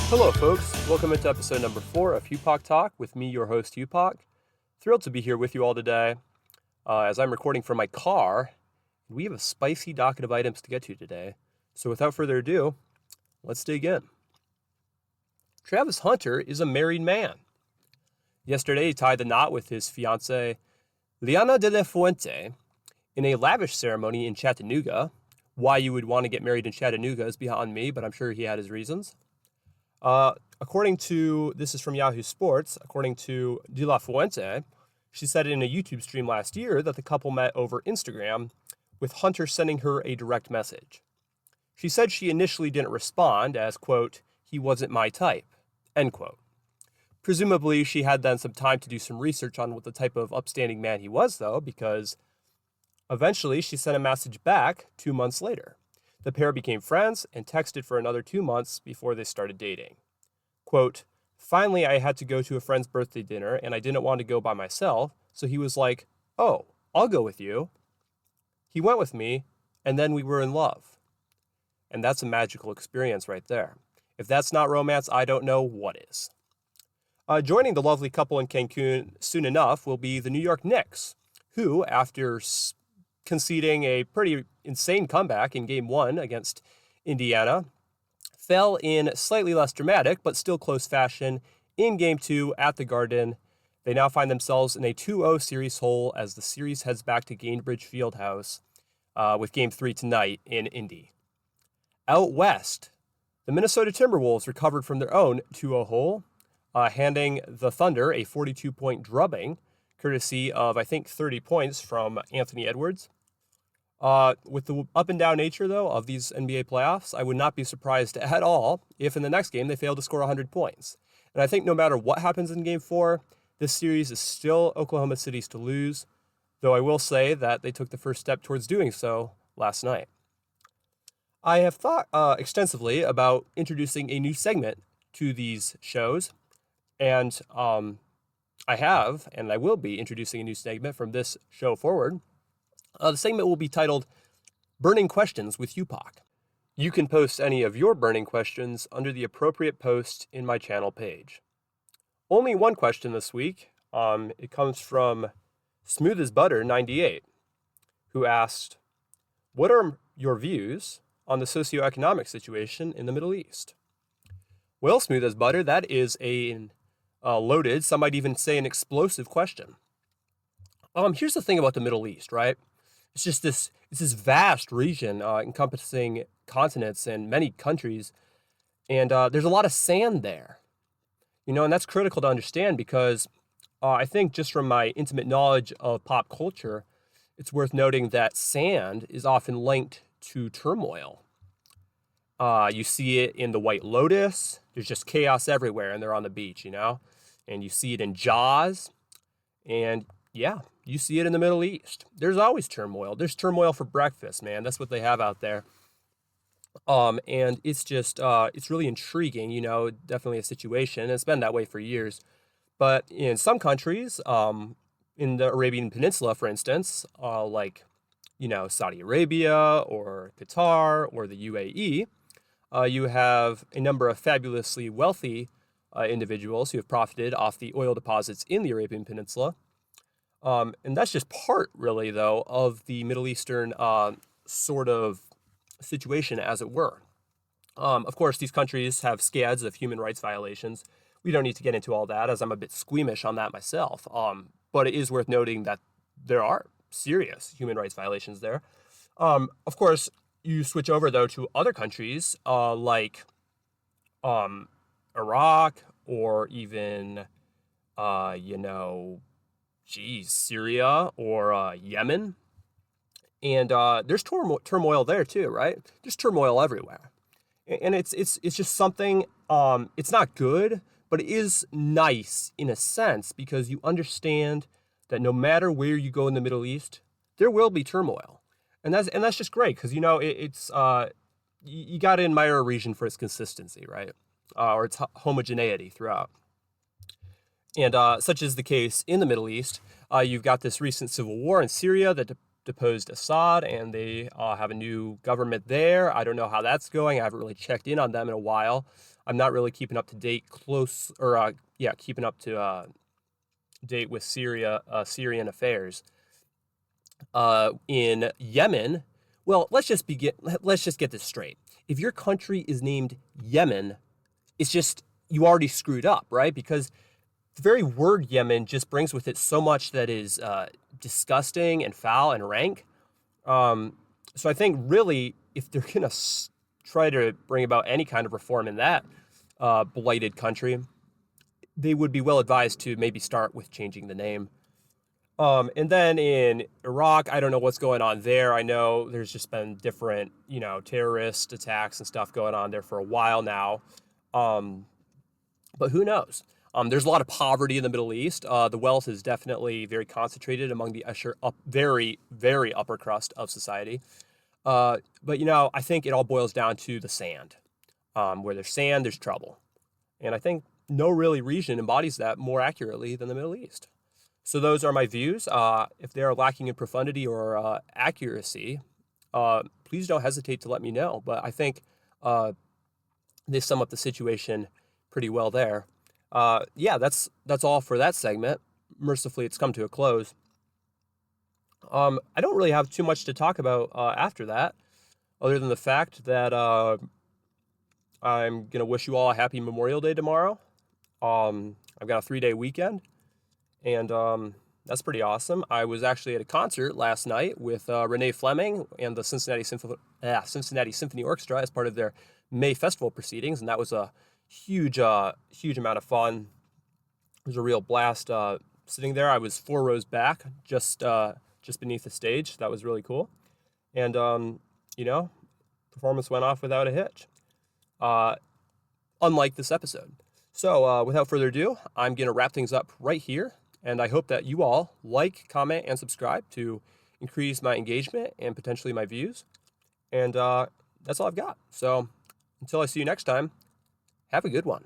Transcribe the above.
Hello, folks. Welcome into episode number 4 of HuPAC Talk with me, your host, HuPAC. Thrilled to be here with you all today as I'm recording from my car. We have a spicy docket of items to get to today. So without further ado, let's dig in. Travis Hunter is a married man. Yesterday, he tied the knot with his fiancée, Liana de la Fuente, in a lavish ceremony in Chattanooga. Why you would want to get married in Chattanooga is beyond me, but I'm sure he had his reasons. This is from Yahoo Sports, according to De La Fuente, she said in a YouTube stream last year that the couple met over Instagram, with Hunter sending her a direct message. She said she initially didn't respond as, quote, he wasn't my type, end quote. Presumably, she had then some time to do some research on what the type of upstanding man he was, though, because eventually she sent a message back 2 months later. The pair became friends and texted for another 2 months before they started dating. Quote, finally, I had to go to a friend's birthday dinner and I didn't want to go by myself, so he was like, oh, I'll go with you. He went with me, and then we were in love. And that's a magical experience right there. If that's not romance, I don't know what is. Joining the lovely couple in Cancun soon enough will be the New York Knicks, who, after conceding a pretty insane comeback in Game 1 against Indiana, fell in slightly less dramatic but still close fashion in Game 2 at the Garden. They now find themselves in a 2-0 series hole as the series heads back to Gainbridge Fieldhouse with Game 3 tonight in Indy. Out west, the Minnesota Timberwolves recovered from their own 2-0 hole, handing the Thunder a 42-point drubbing, courtesy of, I think, 30 points from Anthony Edwards. With the up-and-down nature, though, of these NBA playoffs, I would not be surprised at all if in the next game they fail to score 100 points. And I think no matter what happens in Game 4, this series is still Oklahoma City's to lose, though I will say that they took the first step towards doing so last night. I have thought extensively about introducing a new segment to these shows, and I have, and I will be introducing a new segment from this show forward. The segment will be titled Burning Questions with HuPAC. You can post any of your burning questions under the appropriate post in my channel page. Only one question this week. It comes from Smooth as Butter 98, who asked, what are your views on the socioeconomic situation in the Middle East? Well, Smooth as Butter, that is a loaded, some might even say an explosive question. Here's the thing about the Middle East, right? It's this vast region encompassing continents and many countries, and there's a lot of sand there, and that's critical to understand because I think just from my intimate knowledge of pop culture, it's worth noting that sand is often linked to turmoil. You see it in The White Lotus. There's just chaos everywhere, and they're on the beach, and you see it in Jaws, and yeah, you see it in the Middle East. There's always turmoil. There's turmoil for breakfast, man. That's what they have out there. And it's just, it's really intriguing, definitely a situation. It's been that way for years. But in some countries, in the Arabian Peninsula, for instance, like, Saudi Arabia or Qatar or the UAE, you have a number of fabulously wealthy individuals who have profited off the oil deposits in the Arabian Peninsula. And that's just part, really, though, of the Middle Eastern sort of situation, as it were. Of course, these countries have scads of human rights violations. We don't need to get into all that, as I'm a bit squeamish on that myself. But it is worth noting that there are serious human rights violations there. Of course, you switch over, though, to other countries like Iraq or even, Syria or Yemen. And there's turmoil there too, right? There's turmoil everywhere. And it's just something, it's not good, but it is nice in a sense because you understand that no matter where you go in the Middle East, there will be turmoil. And that's just great because, it's you got to admire a region for its consistency, right? Or its homogeneity throughout. And such is the case in the Middle East. You've got this recent civil war in Syria that deposed Assad, and they have a new government there. I don't know how that's going. I haven't really checked in on them in a while. I'm not really keeping up to date keeping up to date with Syrian affairs. In Yemen, well, let's just get this straight. If your country is named Yemen, it's just you already screwed up, right? Because the very word Yemen just brings with it so much that is disgusting and foul and rank. So I think really, if they're gonna try to bring about any kind of reform in that blighted country, they would be well advised to maybe start with changing the name. And then in Iraq, I don't know what's going on there. I know there's just been different, terrorist attacks and stuff going on there for a while now. But who knows? There's a lot of poverty in the Middle East. The wealth is definitely very concentrated among the very, very upper crust of society. But I think it all boils down to the sand. Where there's sand, there's trouble. And I think no really region embodies that more accurately than the Middle East. So those are my views. If they are lacking in profundity or accuracy, please don't hesitate to let me know. But I think they sum up the situation pretty well there. That's all for that segment. Mercifully, it's come to a close. I don't really have too much to talk about after that, other than the fact that I'm going to wish you all a happy Memorial Day tomorrow. I've got a 3-day weekend, and that's pretty awesome. I was actually at a concert last night with Renee Fleming and the Cincinnati Symphony Orchestra as part of their May Festival proceedings, and that was a huge amount of fun. It was a real blast sitting there. I was 4 rows back, just beneath the stage. That was really cool, and performance went off without a hitch. Unlike this episode. So without further ado, I'm going to wrap things up right here. And I hope that you all like, comment, and subscribe to increase my engagement and potentially my views. And that's all I've got. So until I see you next time, have a good one.